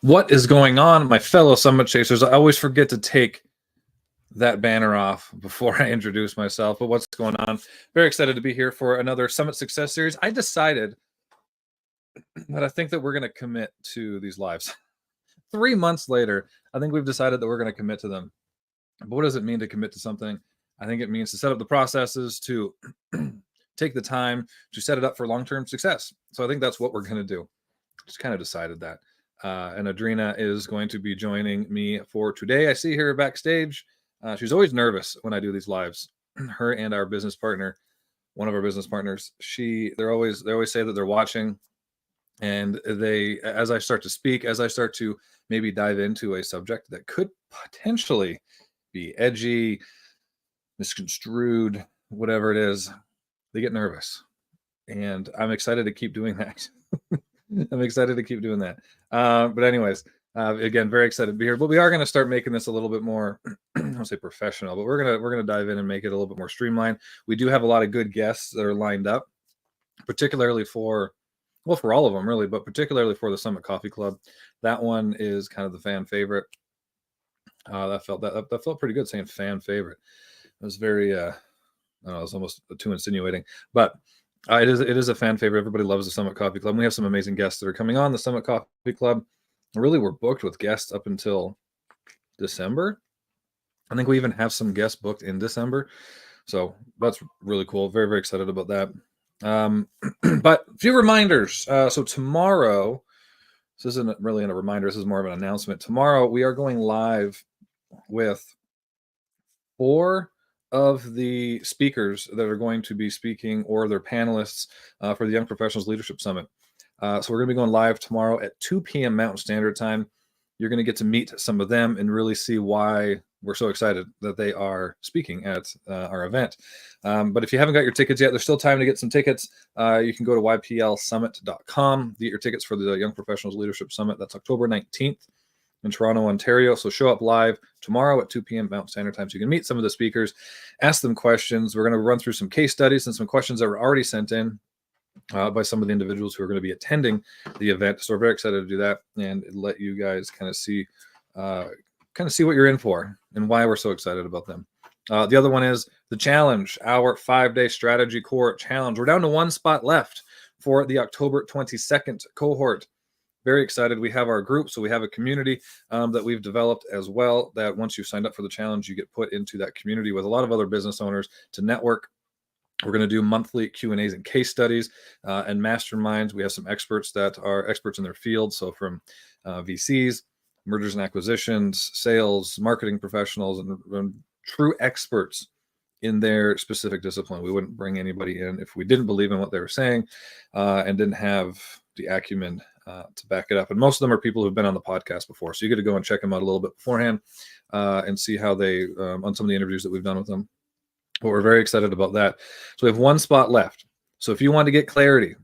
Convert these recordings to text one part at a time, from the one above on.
What is going on, my fellow Summit Chasers? I always forget to take that banner off before I introduce myself, but what's going on? Very excited to be here for another Summit Success Series. I decided that I think that we're going to commit to these lives. 3 months later, I think we've decided that we're going to commit to them. But what does it mean to commit to something? I think it means to set up the processes, to take the time to set it up for long-term success. So I think that's what we're going to do. Just kind of decided that. And Adrina is going to be joining me for today. I see her backstage. She's always nervous when I do these lives. Her and our business partner, one of our business partners, they always say that they're watching, and they, as I start to speak, as I start to maybe dive into a subject that could potentially be edgy, misconstrued, whatever it is, they get nervous, and I'm excited to keep doing that. I'm excited to keep doing that. But anyways, again, very excited to be here. But we are going to start making this a little bit more, I don't say professional, but we're gonna dive in and make it a little bit more streamlined. We do have a lot of good guests that are lined up, particularly for all of them really, but particularly for the Summit Coffee Club. That one is kind of the fan favorite. That felt pretty good saying fan favorite. It was very, I don't know, it was almost too insinuating, but it is a fan favorite. Everybody loves the Summit Coffee Club. We have some amazing guests that are coming on the Summit Coffee Club. Really, we're booked with guests up until December. I think we even have some guests booked in December. So that's really cool. Very, very excited about that. But a few reminders. So tomorrow, this isn't really a reminder. This is more of an announcement. Tomorrow, we are going live with 4 of the speakers that are going to be speaking, or their panelists for the Young Professionals Leadership Summit. So we're going to be going live tomorrow at 2 p.m. Mountain Standard Time. You're going to get to meet some of them and really see why we're so excited that they are speaking at our event. But if you haven't got your tickets yet, there's still time to get some tickets. You can go to yplsummit.com to get your tickets for the Young Professionals Leadership Summit. That's October 19th. In Toronto, Ontario. So show up live tomorrow at 2 p.m. Mountain Standard Time so you can meet some of the speakers, ask them questions. We're going to run through some case studies and some questions that were already sent in by some of the individuals who are going to be attending the event. So we're very excited to do that and let you guys kind of see what you're in for and why we're so excited about them. The other one is the challenge, our 5-day strategy core challenge. We're down to 1 spot left for the October 22nd cohort. Very excited. We have our group, so we have a community that we've developed as well, that once you've signed up for the challenge, you get put into that community with a lot of other business owners to network. We're going to do monthly Q&As and case studies and masterminds. We have some experts that are experts in their field, so from VCs, mergers and acquisitions, sales, marketing professionals, and true experts in their specific discipline. We wouldn't bring anybody in if we didn't believe in what they were saying and didn't have the acumen to back it up. And most of them are people who've been on the podcast before. So you get to go and check them out a little bit beforehand and see how they, on some of the interviews that we've done with them. But we're very excited about that. So we have 1 spot left. So if you want to get clarity,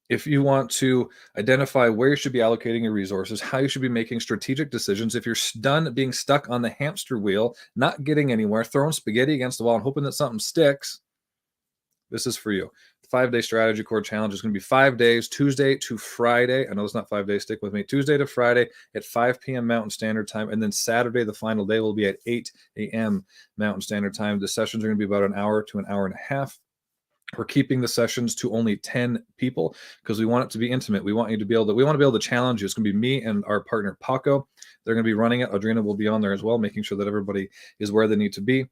if you want to identify where you should be allocating your resources, how you should be making strategic decisions, if you're done being stuck on the hamster wheel, not getting anywhere, throwing spaghetti against the wall and hoping that something sticks, this is for you. 5-day strategy core challenge is going to be 5 days, Tuesday to Friday. I know it's not 5 days. Stick with me. Tuesday to Friday at 5 p.m. Mountain Standard Time. And then Saturday, the final day, will be at 8 a.m. Mountain Standard Time. The sessions are going to be about an hour to an hour and a half. We're keeping the sessions to only 10 people because we want it to be intimate. We want you to be able to, we want to be able to challenge you. It's going to be me and our partner, Paco. They're going to be running it. Adrina will be on there as well, making sure that everybody is where they need to be.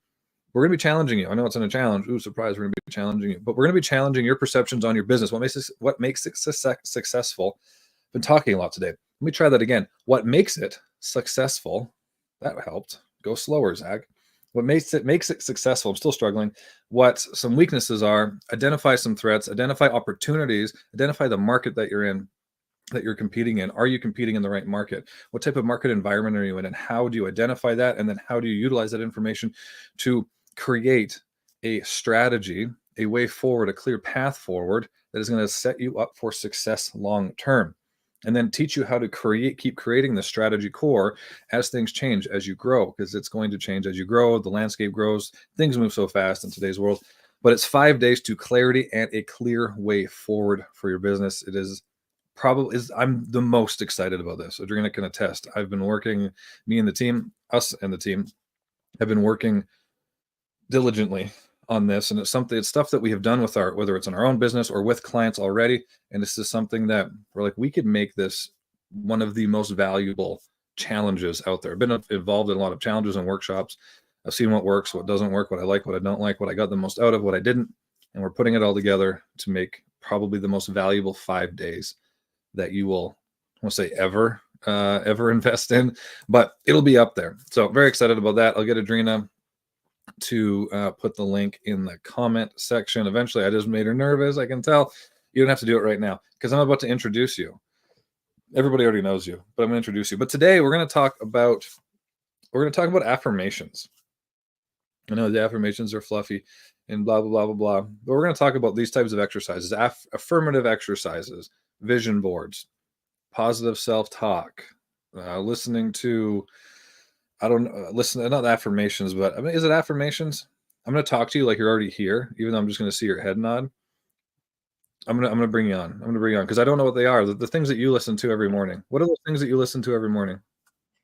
We're going to be challenging you. I know it's in a challenge. Ooh, surprise. We're going to be challenging you. But we're going to be challenging your perceptions on your business. What makes it successful? I've been talking a lot today. Let me try that again. What makes it successful? That helped. Go slower, Zach. What makes it successful? I'm still struggling. What some weaknesses are, identify some threats, identify opportunities, identify the market that you're in, that you're competing in. Are you competing in the right market? What type of market environment are you in? And how do you identify that? And then how do you utilize that information to create a strategy, a way forward, a clear path forward that is going to set you up for success long term? And then teach you how to keep creating the strategy core as things change, as you grow, because it's going to change as you grow. The landscape grows. Things move so fast in today's world. But it's 5 days to clarity and a clear way forward for your business. It is probably is I'm the most excited about this. Adrena can attest. I've been working, me and the team, us and the team have been working diligently on this, and it's stuff that we have done with whether it's in our own business or with clients already, and this is something that we're like, we could make this one of the most valuable challenges out there. I've been involved in a lot of challenges and workshops. I've seen what works, what doesn't work, what I like, what I don't like, what I got the most out of, what I didn't, and we're putting it all together to make probably the most valuable 5 days that you will, I won't say ever invest in, but it'll be up there. So very excited about that. I'll get Adrena to put the link in the comment section eventually. I just made her nervous, I can tell. You don't have to do it right now because I'm about to introduce you. Everybody already knows you, but I'm going to introduce you. But today we're going to talk about affirmations. I know the affirmations are fluffy and blah blah blah blah blah, but we're going to talk about these types of exercises: affirmative exercises, vision boards, positive self-talk, listening to, I don't listen, not affirmations, but I mean, is it affirmations? I'm going to talk to you like you're already here, even though I'm just going to see your head nod. I'm gonna bring you on. I'm gonna bring you on because I don't know what they are. The things that you listen to every morning. What are those things that you listen to every morning?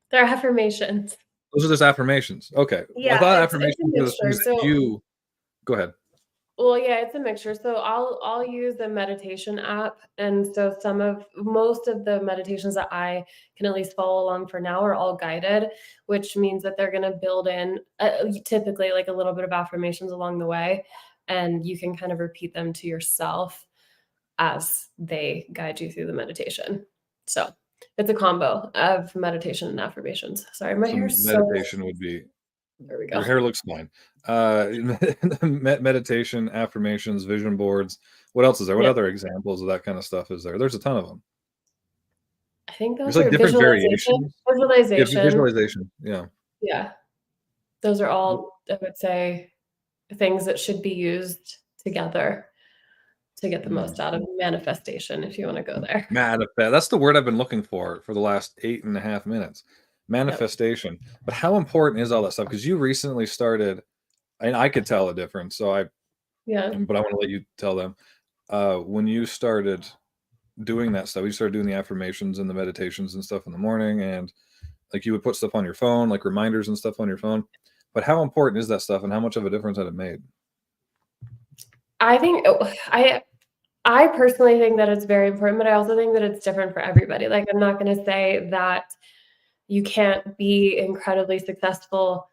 They're affirmations. Those are just affirmations. Okay. Well, I Yeah, thought it's a affirmations were the mixture. things that you. Go ahead. Well, yeah, it's a mixture. So I'll use a meditation app, and so most of the meditations that I can at least follow along for now are all guided, which means that they're going to build in typically like a little bit of affirmations along the way, and you can kind of repeat them to yourself as they guide you through the meditation. So it's a combo of meditation and affirmations. Sorry, my hair's meditation would be. There we go. Your hair looks fine. Meditation, affirmations, vision boards. What else is there? What other examples of that kind of stuff is there? There's a ton of them. I think those There's are like different variations. Visualization. Visualization. Yeah. Yeah. Those are all, I would say, things that should be used together to get the most out of manifestation, if you want to go there. Manifest. That's the word I've been looking for the last 8.5 minutes. Manifestation. Yep. But how important is all that stuff? Because you recently started, and I could tell a difference. But I want to let you tell them. When you started doing that stuff, you started doing the affirmations and the meditations and stuff in the morning, and like you would put stuff on your phone, like reminders and stuff on your phone. But how important is that stuff, and how much of a difference had it made? I think I personally think that it's very important, but I also think that it's different for everybody. Like, I'm not going to say that you can't be incredibly successful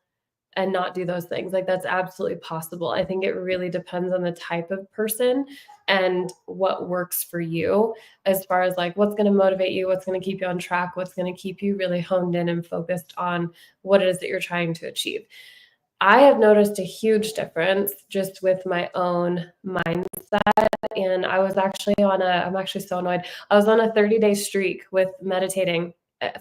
and not do those things. Like, that's absolutely possible. I think it really depends on the type of person and what works for you, as far as like what's going to motivate you, what's going to keep you on track, what's going to keep you really honed in and focused on what it is that you're trying to achieve. I have noticed a huge difference just with my own mindset. And I was actually I'm actually so annoyed. I was on a 30-day streak with meditating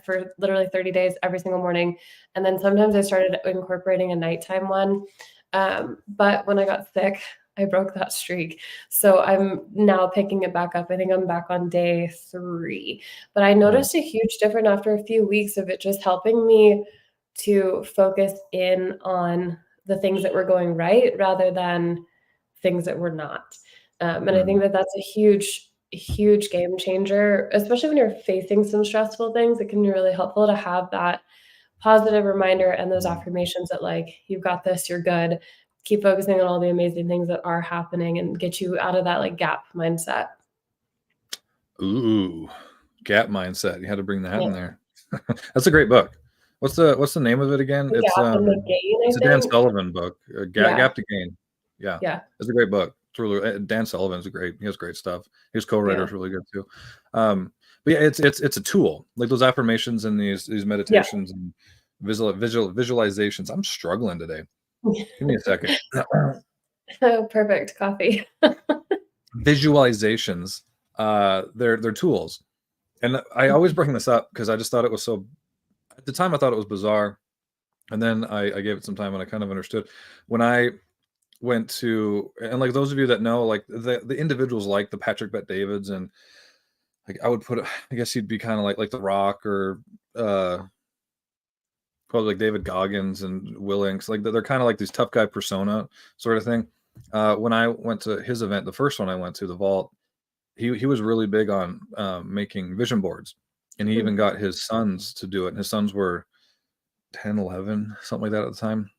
for literally 30 days every single morning. And then sometimes I started incorporating a nighttime one. But when I got sick, I broke that streak. So I'm now picking it back up. I think I'm back on day 3. But I noticed a huge difference after a few weeks of it just helping me to focus in on the things that were going right rather than things that were not. And I think that that's a huge game changer, especially when you're facing some stressful things. It can be really helpful to have that positive reminder and those affirmations that like, you've got this, you're good. Keep focusing on all the amazing things that are happening and get you out of that like gap mindset. Ooh, gap mindset. You had to bring that in there. That's a great book. What's the name of it again? It's a Dan Sullivan book. Gap to Gain. Yeah. It's a great book. It's really, Dan Sullivan's he has great stuff. His co-writer is really good too. But yeah, it's a tool, like those affirmations and these meditations and visualizations. I'm struggling today. Give me a second. Oh, perfect. Coffee. Visualizations, they're tools. And I always bring this up because I just thought it was so, at the time I thought it was bizarre. And then I gave it some time and I kind of understood. When I went to, and like those of you that know, like the individuals like the Patrick Bet-Davids, and like I would put, I guess he'd be kind of like The Rock, or probably like David Goggins and Will Inks. Like they're kind of like these tough guy persona sort of thing. When I went to his event, the first one I went to, the Vault, he was really big on making vision boards, and he even Mhm. got his sons to do it. And his sons were 10, 11, something like that at the time.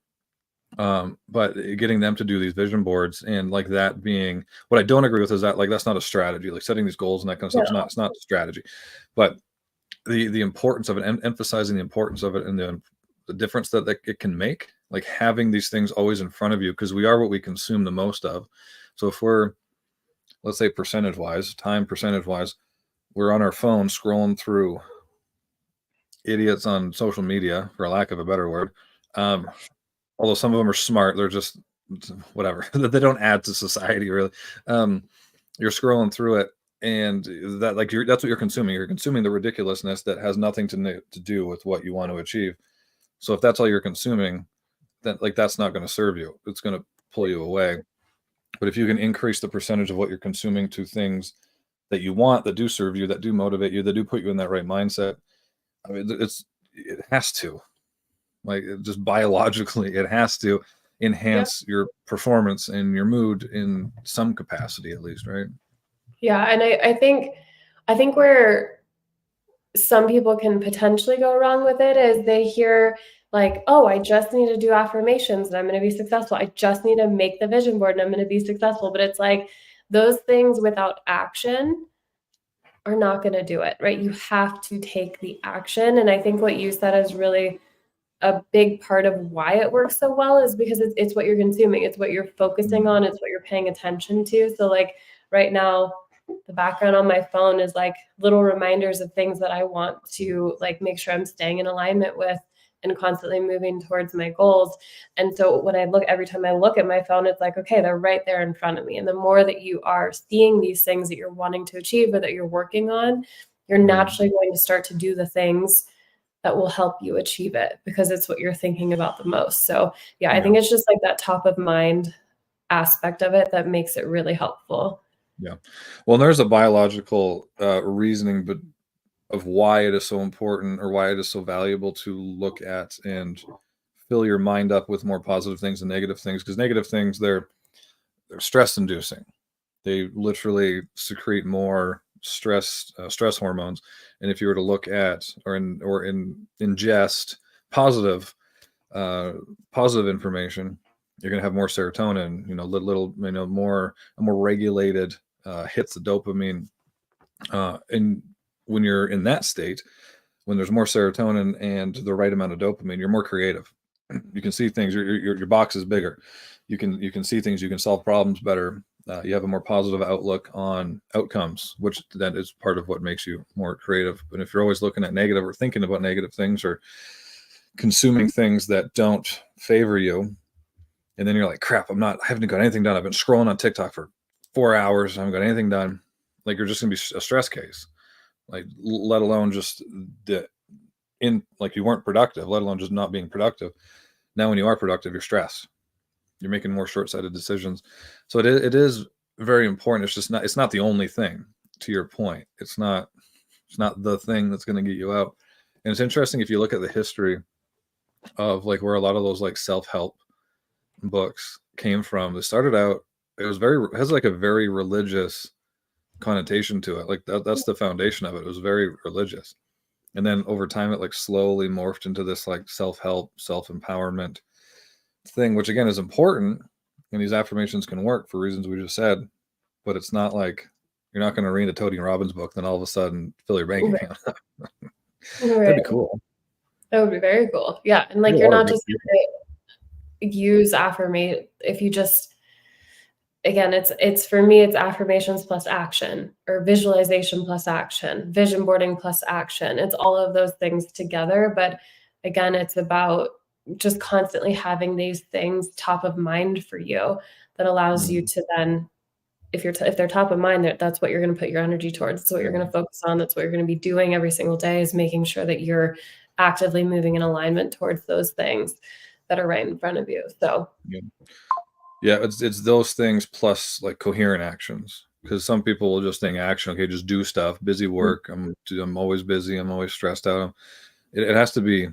But getting them to do these vision boards, and like that being what I don't agree with is that like that's not a strategy. Like setting these goals and that kind of stuff is not, No. it's not a strategy. But the importance of it, and emphasizing the importance of it, and the difference that it can make, like having these things always in front of you, because we are what we consume the most of. So if we're, let's say, percentage wise, we're on our phone scrolling through idiots on social media, for lack of a better word. Um, Although some of them are smart, they're just whatever. They don't add to society really. Um, you're scrolling through it, and that like that's what you're consuming. You're consuming the ridiculousness that has nothing to do with what you want to achieve. So if that's all you're consuming, then like that's not going to serve you. It's going to pull you away. But if you can increase the percentage of what you're consuming to things that you want, that do serve you, that do motivate you, that do put you in that right mindset, I mean, it has to, like just biologically, it has to Yeah. enhance your performance and your mood in some capacity, at least, right? Yeah, and I think where some people can potentially go wrong with it is they hear like, "Oh, I just need to do affirmations and I'm gonna be successful. I just need to make the vision board and I'm gonna be successful." But it's like those things without action are not gonna do it, right? You have to take the action, and I think what you said is really a big part of why it works so well is because it's what you're consuming, it's what you're focusing Mm, on, it's what you're paying attention to. So like right now, the background on my phone is like little reminders of things that I want to like make sure I'm staying in alignment with and constantly moving towards my goals. And so when I look every time I look at my phone, it's like, okay, they're right there in front of me. And the more that you are seeing these things that you're wanting to achieve or that you're working on, you're right. naturally going to start to do the things that will help you achieve it because it's what you're thinking about the most. So, yeah, I Yeah. think it's just like that top of mind aspect of it that makes it really helpful. Yeah. Well, there's a biological reasoning, but of why it is so important, or why it is so valuable to look at and fill your mind up with more positive things than negative things. Because negative things, they're stress inducing. They literally secrete more stress hormones. And if you were to look at ingest positive uh, positive information, you're going to have more serotonin. Little more a more regulated hits of dopamine. And when you're in that state, when there's more serotonin and the right amount of dopamine, you're more creative. You can see things. Your box is bigger. You can see things. You can solve problems better. You have a more positive outlook on outcomes, which that is part of what makes you more creative. But if you're always looking at negative or thinking about negative things or consuming things that don't favor you, and then you're like, crap, I haven't got anything done. I've been scrolling on TikTok for 4 hours. I haven't got anything done. Like you're just gonna be a stress case. Like let alone just the in like you weren't productive, let alone just not being productive. Now, when you are productive, you're stressed. You're making more short-sighted decisions. So it is very important. It's not the only thing. To your point, it's not the thing that's going to get you out. And it's interesting if you look at the history of like where a lot of those like self-help books came from. They started out, it has like a very religious connotation to it. Like that's the foundation of it. It was very religious. And then over time it like slowly morphed into this like self-help, self-empowerment thing, which again is important. And these affirmations can work for reasons we just said, but it's not like you're not going to read a Tony Robbins book, then all of a sudden fill your bank Right. account. That'd be Right. cool. That would be very cool. Yeah. And Read like a you're lot of not good just people. gonna use affirmate if you just again, it's for me, it's affirmations plus action or visualization plus action, vision boarding plus action. It's all of those things together. But again, it's about just constantly having these things top of mind for you that allows you Mhm. to then if they're top of mind, that's what you're going to put your energy towards. That's what you're Yeah. going to focus on. That's what you're going to be doing every single day is making sure that you're actively moving in alignment towards those things that are right in front of you. So, Yeah. Yeah, it's those things plus like coherent actions. Because some people will just think action, okay, just do stuff, busy mm, work. I'm always busy. I'm always stressed out. It has to be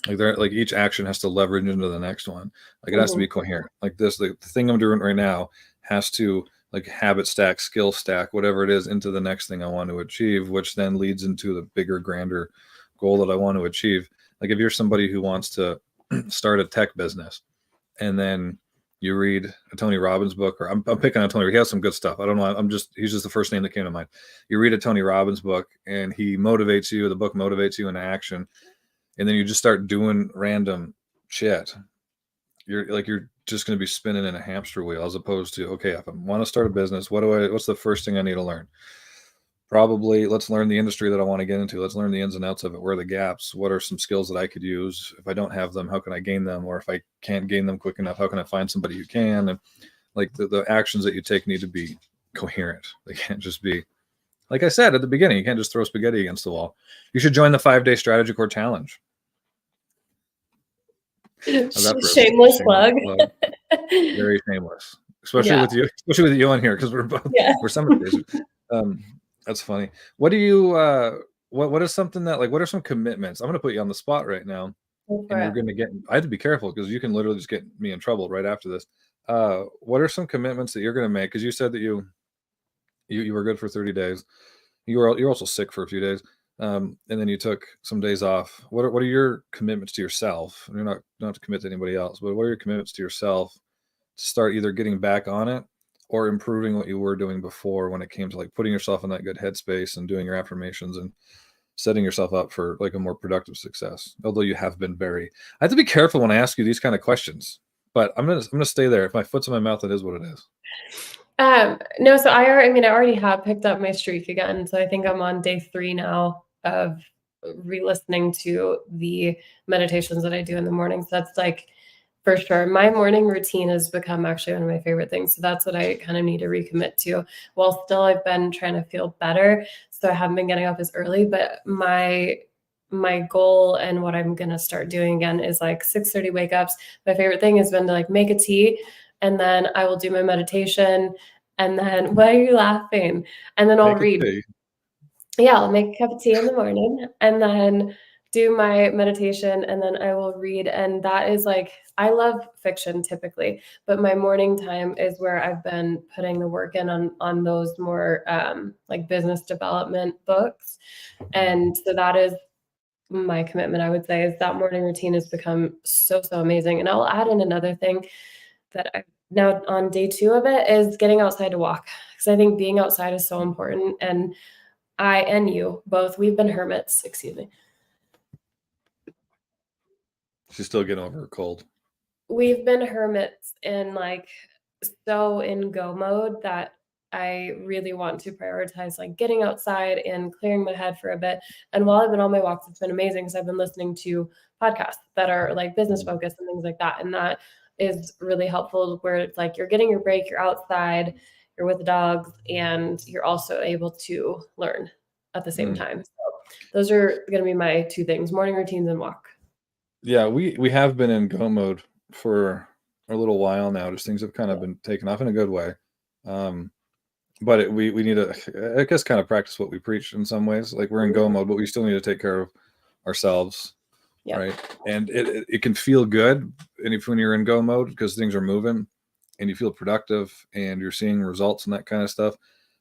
like each action has to leverage into the next one. Like it has to mhm, be coherent. Like this, the thing I'm doing right now has to like habit stack, skill stack, whatever it is, into the next thing I want to achieve, which then leads into the bigger, grander goal that I want to achieve. Like if you're somebody who wants to start a tech business, and then you read a Tony Robbins book, or I'm picking on Tony. He has some good stuff. I don't know. He's just the first name that came to mind. You read a Tony Robbins book, and he motivates you. The book motivates you into action, and then you just start doing random shit. You're just going to be spinning in a hamster wheel, as opposed to, okay, if I want to start a business, what's the first thing I need to learn? Probably let's learn the industry that I want to get into. Let's learn the ins and outs of it. Where are the gaps? What are some skills that I could use? If I don't have them, how can I gain them? Or if I can't gain them quick enough, how can I find somebody who can? And like the actions that you take need to be coherent. They can't just be, like I said at the beginning, you can't just throw spaghetti against the wall. You should join the 5-day strategy core challenge. Shameless plug. Very shameless, especially with you on here, because we're summit days. That's funny. What do you what is something that, like, what are some commitments? I'm going to put you on the spot right now, and you're going to get, I have to be careful because you can literally just get me in trouble right after this. What are some commitments that you're going to make? Because you said that you were good for 30 days. You're also sick for a few days. And then you took some days off. What are your commitments to yourself? You're not to commit to anybody else, but what are your commitments to yourself to start either getting back on it or improving what you were doing before, when it came to like putting yourself in that good headspace and doing your affirmations and setting yourself up for like a more productive success? Although you have been I have to be careful when I ask you these kind of questions, but I'm gonna stay there. If my foot's in my mouth, it is what it is. No, so I already have picked up my streak again. So I think I'm on day 3 now of re-listening to the meditations that I do in the morning. So that's like, for sure, my morning routine has become actually one of my favorite things. So that's what I kind of need to recommit to. While still I've been trying to feel better, so I haven't been getting up as early, but my goal and what I'm going to start doing again is like 6:30 wake ups. My favorite thing has been to like make a tea, and then I will do my meditation. And then, why are you laughing? And then I'll read. Yeah, I'll make a cup of tea in the morning and then do my meditation, and then I will read. And that is like, I love fiction typically, but my morning time is where I've been putting the work in on those more like business development books. And so that is my commitment, I would say, is that morning routine has become so amazing. And I'll add in another thing that I now on day 2 of it is getting outside to walk, because I think being outside is so important. And I and you both, we've been hermits. Excuse me. She's still getting over her cold. We've been hermits and like so in go mode that I really want to prioritize like getting outside and clearing my head for a bit. And while I've been on my walks, it's been amazing because I've been listening to podcasts that are like business focused and things like that. And that is really helpful, where it's like you're getting your break, you're outside, you're with the dogs, and you're also able to learn at the same time. So those are going to be my 2 things: morning routines and walk. Yeah, we have been in go mode for a little while now. Just things have kind of been taken off in a good way. But we need to, I guess, kind of practice what we preach in some ways. Like, we're in go mode, but we still need to take care of ourselves. Yeah. Right. And it can feel good. And when you're in go mode, because things are moving and you feel productive and you're seeing results and that kind of stuff.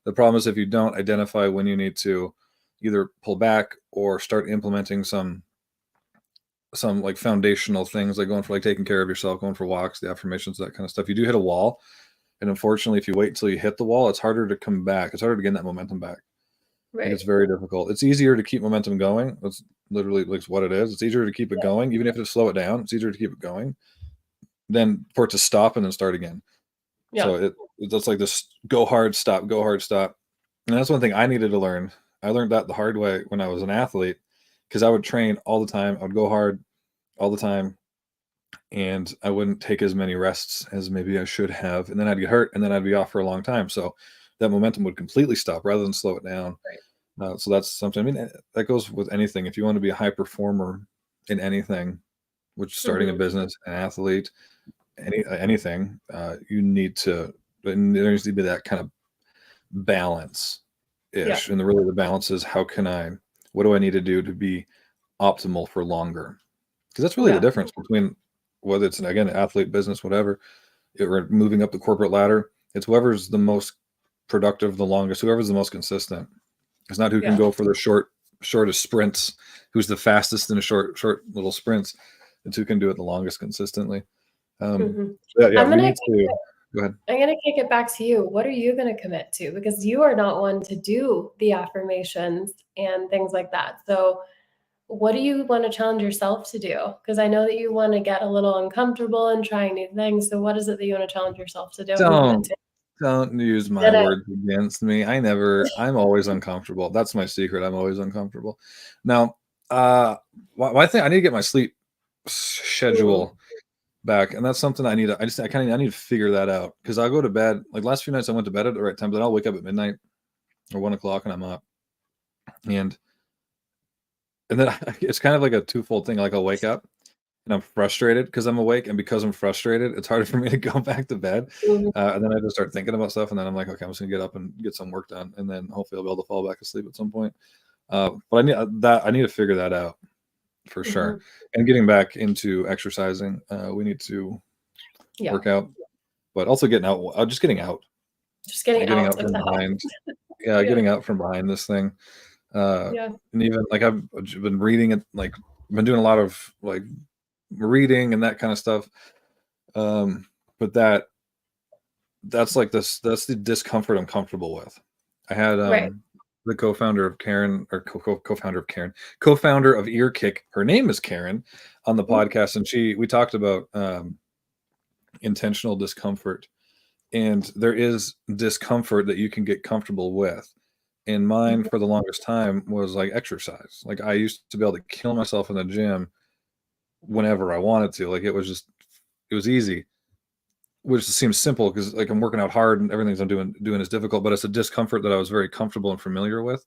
The problem is if you don't identify when you need to either pull back or start implementing some like foundational things, like going for like taking care of yourself, going for walks, the affirmations, that kind of stuff, you do hit a wall. And unfortunately, if you wait until you hit the wall, it's harder to come back. It's harder to get that momentum back. Right. It's very difficult. It's easier to keep momentum going. That's literally like what it is. It's easier to keep it going, even if it slow it down. It's easier to keep it going than for it to stop and then start again. Yeah. So it's like this go hard, stop. And that's one thing I needed to learn. I learned that the hard way when I was an athlete, because I would train all the time. I would go hard all the time, and I wouldn't take as many rests as maybe I should have. And then I'd get hurt, and then I'd be off for a long time. So that momentum would completely stop rather than slow it down. Right. So that's something, I mean, that goes with anything. If you want to be a high performer in anything, which starting a business, an athlete, anything, there needs to be that kind of balance ish. Yeah. And the balance is, what do I need to do to be optimal for longer? Because that's really the difference between whether it's, again, athlete, business, whatever, or moving up the corporate ladder. It's whoever's the most productive, the longest, whoever's the most consistent. It's not who can Yeah. go for the shortest sprints, who's the fastest in a short little sprints. It's who can do it the longest consistently. Yeah, we need to go ahead. I'm going to kick it back to you. What are you going to commit to? Because you are not one to do the affirmations and things like that. So what do you want to challenge yourself to do? Because I know that you want to get a little uncomfortable and trying new things. So what is it that you want to challenge yourself to do and commit to? Don't use my words against me. I'm always uncomfortable. That's my secret. I'm always uncomfortable. Now, I think I need to get my sleep schedule back, and that's something I need to I need to figure that out, because I'll go to bed, like last few nights I went to bed at the right time, but then I'll wake up at midnight or 1 o'clock and I'm up, and then it's kind of like a twofold thing. Like I'll wake up and I'm frustrated because I'm awake, and because I'm frustrated, it's harder for me to go back to bed. And then I just start thinking about stuff, and then I'm like, okay, I'm just gonna get up and get some work done, and then hopefully I'll be able to fall back asleep at some point. But I need to figure that out for sure. And getting back into exercising, we need to work out, but also getting out, just getting out Getting out from behind. Yeah, getting out from behind this thing. And even like I've been reading it, like been doing a lot of like reading and that kind of stuff. But that's the discomfort I'm comfortable with. I had the co-founder of Karen, or co-founder of Ear Kick. Her name is Karen, on the podcast, and we talked about intentional discomfort, and there is discomfort that you can get comfortable with. And mine for the longest time was like exercise. Like I used to be able to kill myself in the gym whenever I wanted to. Like it was easy, which seems simple because like I'm working out hard and everything I'm doing is difficult, but it's a discomfort that I was very comfortable and familiar with.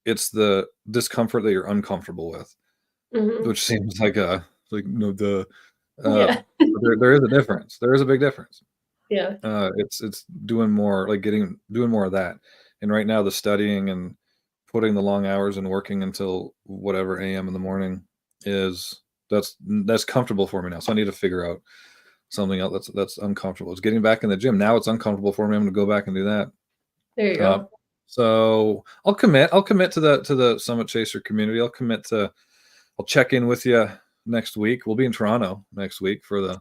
It's the discomfort that you're uncomfortable with, which seems like there is a difference. There is a big difference. Yeah. It's doing more, like doing more of that. And right now the studying and putting the long hours and working until whatever AM in the morning that's comfortable for me now. So I need to figure out something else that's uncomfortable. It's getting back in the gym. Now it's uncomfortable for me. I'm going to go back and do that. There you go. So I'll commit to the Summit Chaser community. I'll check in with you next week. We'll be in Toronto next week for the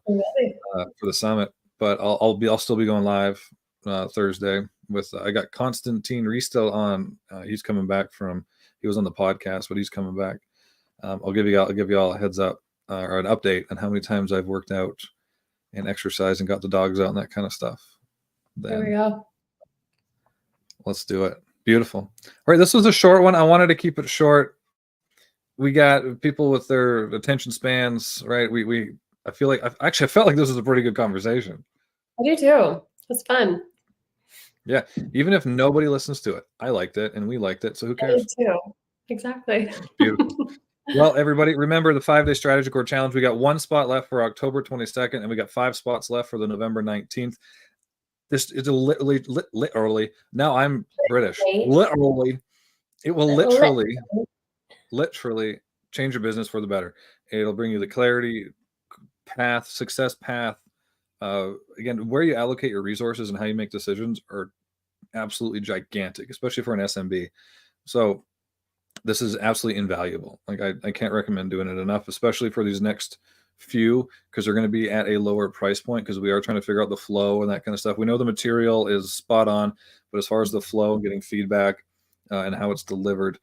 summit, but I'll still be going live Thursday with I got Constantine Risto on. He's coming back he was on the podcast, but he's coming back. I'll give you all a heads up or an update on how many times I've worked out and exercised and got the dogs out and that kind of stuff. There we go. Let's do it. Beautiful. All right, this was a short one. I wanted to keep it short. We got people with their attention spans, right? I feel like I felt like this was a pretty good conversation. I do too. It's fun. Yeah, even if nobody listens to it, I liked it and we liked it, so who cares? I do too. Exactly. Beautiful. Well, everybody, remember the 5-day strategy core challenge. We got 1 spot left for October 22nd, and we got 5 spots left for the November 19th. This is literally. Now I'm British. Literally, it will literally change your business for the better. It'll bring you the clarity path, success path. Again, where you allocate your resources and how you make decisions are absolutely gigantic, especially for an SMB. So this is absolutely invaluable. Like I can't recommend doing it enough, especially for these next few, because they're going to be at a lower price point, because we are trying to figure out the flow and that kind of stuff. We know the material is spot on, but as far as the flow and getting feedback and how it's delivered,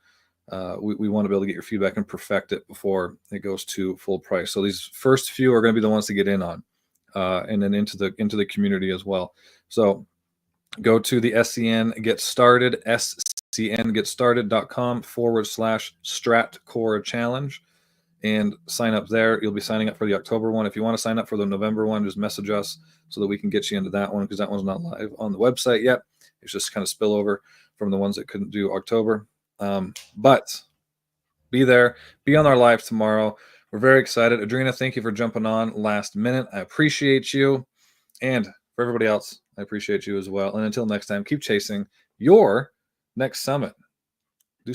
we want to be able to get your feedback and perfect it before it goes to full price. So these first few are going to be the ones to get in on, and then into the community as well. So go to the SCN Get Started, scngetstarted.com/Strat Core Challenge, and sign up there. You'll be signing up for the October one. If you want to sign up for the November one, just message us so that we can get you into that one, because that one's not live on the website yet. It's just kind of spillover from the ones that couldn't do October. But be there, be on our live tomorrow. We're very excited. Adrena, thank you for jumping on last minute. I appreciate you. And for everybody else, I appreciate you as well. And until next time, keep chasing your next summit.